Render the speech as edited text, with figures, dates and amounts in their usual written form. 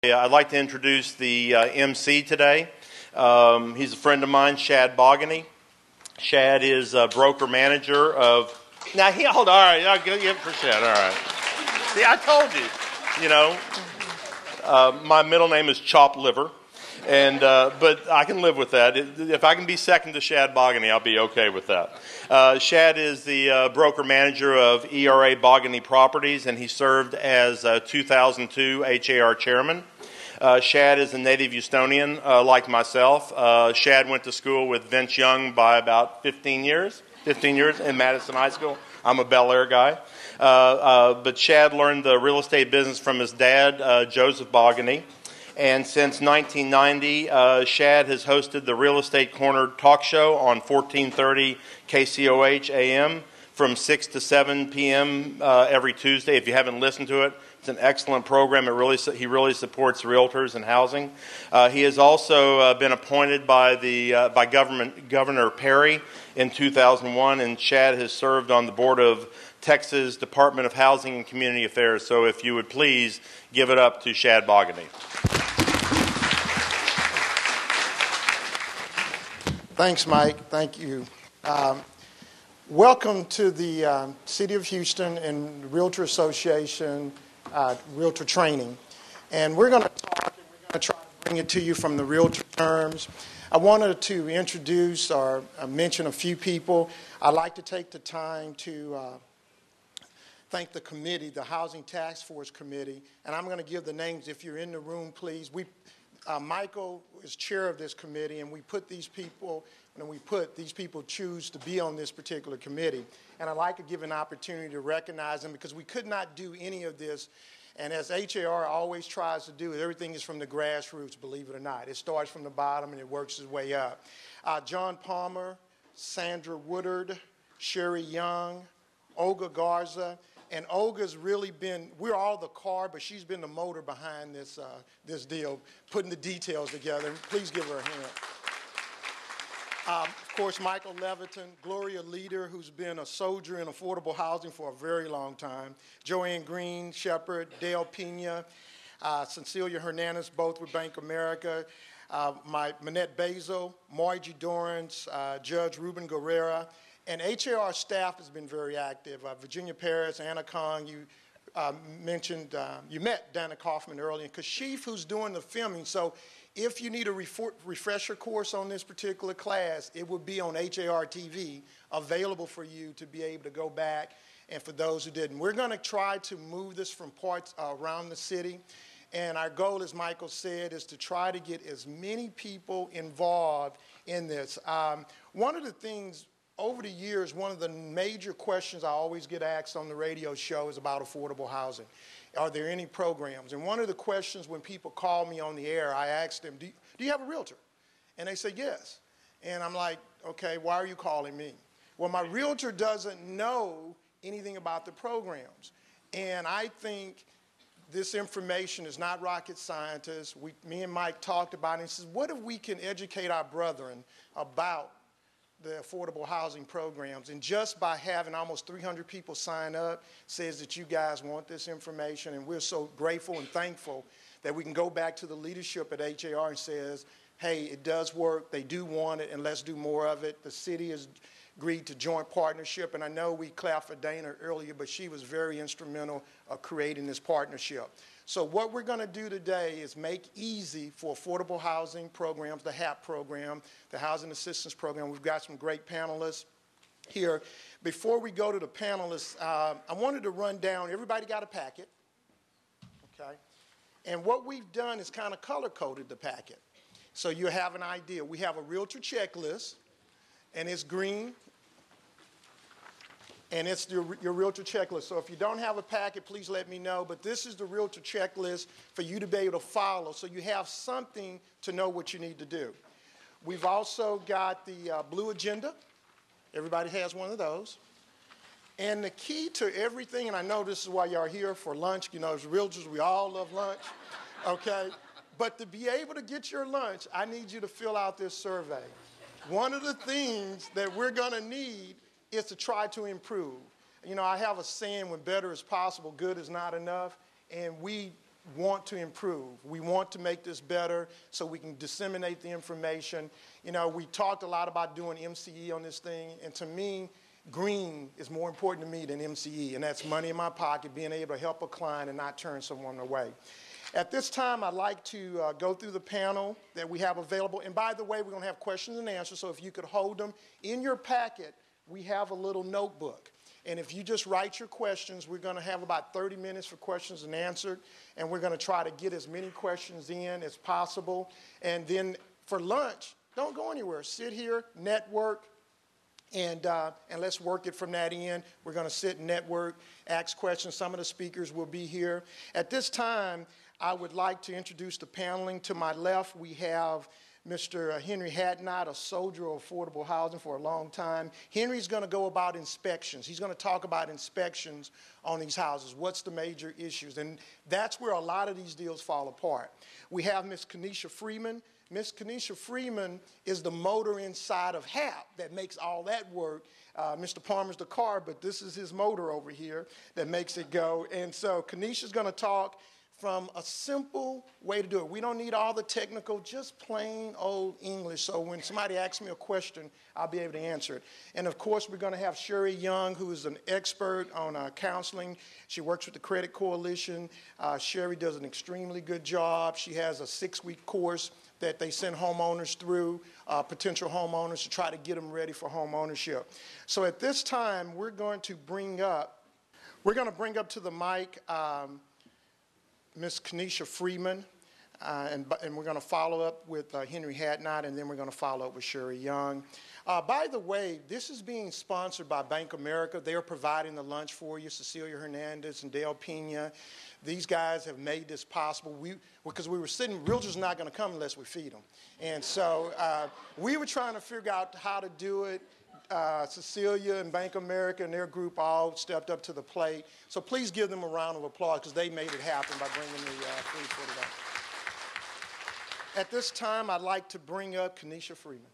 I'd like to introduce the MC today. He's a friend of mine, Shad Bogany. Shad is a broker manager of... Now, hold on. All right, I'll give it for Shad. All right. See, I told you. My middle name is Chop Liver, but I can live with that. If I can be second to Shad Bogany, I'll be okay with that. Shad is the broker manager of ERA Bogany Properties, and he served as 2002 HAR chairman. Shad is a native Houstonian, like myself. Shad went to school with Vince Young by about 15 years in Madison High School. I'm a Bel Air guy. But Shad learned the real estate business from his dad, Joseph Bogany. And since 1990, Shad has hosted the Real Estate Corner talk show on 1430 KCOH AM from 6 to 7 p.m. Every Tuesday. If you haven't listened to it, it's an excellent program. He really supports realtors and housing. He has also been appointed by Governor Perry in 2001, and Shad has served on the board of Texas Department of Housing and Community Affairs. So if you would please give it up to Shad Bogany. Thanks, Mike. Thank you. Welcome to the City of Houston and Realtor Association Realtor Training. And we're going to talk, and we're going to try to bring it to you from the realtor terms. I wanted to introduce or mention a few people. I'd like to take the time to thank the committee, the Housing Task Force Committee, and I'm going to give the names. If you're in the room, please. Michael is chair of this committee, and we put these people, choose to be on this particular committee. And I'd like to give an opportunity to recognize them because we could not do any of this. And as HAR always tries to do, everything is from the grassroots, believe it or not. It starts from the bottom and it works its way up. John Palmer, Sandra Woodard, Sherry Young, Olga Garza. And Olga's really been, we're all the car, but she's been the motor behind this, this deal, putting the details together. Please give her a hand. Of course, Michael Leviton, Gloria Leader, who's been a soldier in affordable housing for a very long time, Joanne Green, Shepard, Dale Pena, Cecilia Hernandez, both with Bank of America, Manette Basil, Margie Dorrance, Judge Ruben Guerrera. And HAR staff has been very active. Virginia Paris, Anna Kong, you mentioned, you met Dana Kaufman earlier, and Kashif, who's doing the filming. So if you need a refresher course on this particular class, it will be on HAR TV, available for you to be able to go back, and for those who didn't. We're going to try to move this from parts around the city. And our goal, as Michael said, is to try to get as many people involved in this. One of the things, over the years, one of the major questions I always get asked on the radio show is about affordable housing. Are there any programs? And one of the questions when people call me on the air, I ask them, do you have a realtor? And they say, yes. And I'm like, okay, why are you calling me? Well, my realtor doesn't know anything about the programs. And I think this information is not rocket scientists. Me and Mike talked about it, and he says, what if we can educate our brethren about the affordable housing programs? And just by having almost 300 people sign up says that you guys want this information, and we're so grateful and thankful that we can go back to the leadership at HAR and says, hey, it does work, they do want it, and let's do more of it. The city has agreed to joint partnership, and I know we clapped for Dana earlier, but she was very instrumental of creating this partnership. So what we're going to do today is make easy for affordable housing programs, the HAP program, the Housing Assistance Program. We've got some great panelists here. Before we go to the panelists, I wanted to run down, everybody got a packet, okay? And what we've done is kind of color-coded the packet. So you have an idea. We have a realtor checklist, and it's green, and it's your realtor checklist. So if you don't have a packet, please let me know. But this is the realtor checklist for you to be able to follow, so you have something to know what you need to do. We've also got the blue agenda. Everybody has one of those. And the key to everything, and I know this is why y'all are here for lunch. You know, as realtors, we all love lunch, okay? But to be able to get your lunch, I need you to fill out this survey. One of the things that we're going to need is to try to improve. You know, I have a saying, when better is possible, good is not enough. And we want to improve. We want to make this better so we can disseminate the information. You know, we talked a lot about doing MCE on this thing, and to me, green is more important to me than MCE, and that's money in my pocket, being able to help a client and not turn someone away. At this time, I'd like to go through the panel that we have available. And by the way, we're going to have questions and answers, so if you could hold them. In your packet, we have a little notebook. And if you just write your questions, we're going to have about 30 minutes for questions and answers. And we're going to try to get as many questions in as possible. And then for lunch, don't go anywhere. Sit here, network, and let's work it from that end. We're going to sit and network, ask questions. Some of the speakers will be here. At this time, I would like to introduce the paneling. To my left, we have Mr. Henry Hatnot, a soldier of affordable housing for a long time. Henry's going to go about inspections. He's going to talk about inspections on these houses. What's the major issues? And that's where a lot of these deals fall apart. We have Ms. Kenesha Freeman. Ms. Kenesha Freeman is the motor inside of HAP that makes all that work. Mr. Palmer's the car, but this is his motor over here that makes it go. And so Kenesha's going to talk from a simple way to do it. We don't need all the technical, just plain old English. So when somebody asks me a question, I'll be able to answer it. And of course, we're going to have Sherry Young, who is an expert on counseling. She works with the Credit Coalition. Sherry does an extremely good job. She has a 6-week course that they send homeowners through, potential homeowners, to try to get them ready for home ownership. So at this time, we're going to bring up to the mic Ms. Kenesha Freeman, and we're going to follow up with Henry Hatnot, and then we're going to follow up with Sherry Young. By the way, this is being sponsored by Bank of America. They are providing the lunch for you, Cecilia Hernandez and Dale Pena. These guys have made this possible. Because we were sitting, realtors are not going to come unless we feed them. And so we were trying to figure out how to do it. Cecilia and Bank of America and their group all stepped up to the plate. So please give them a round of applause because they made it happen by bringing the food for today. At this time, I'd like to bring up Kenesha Freeman.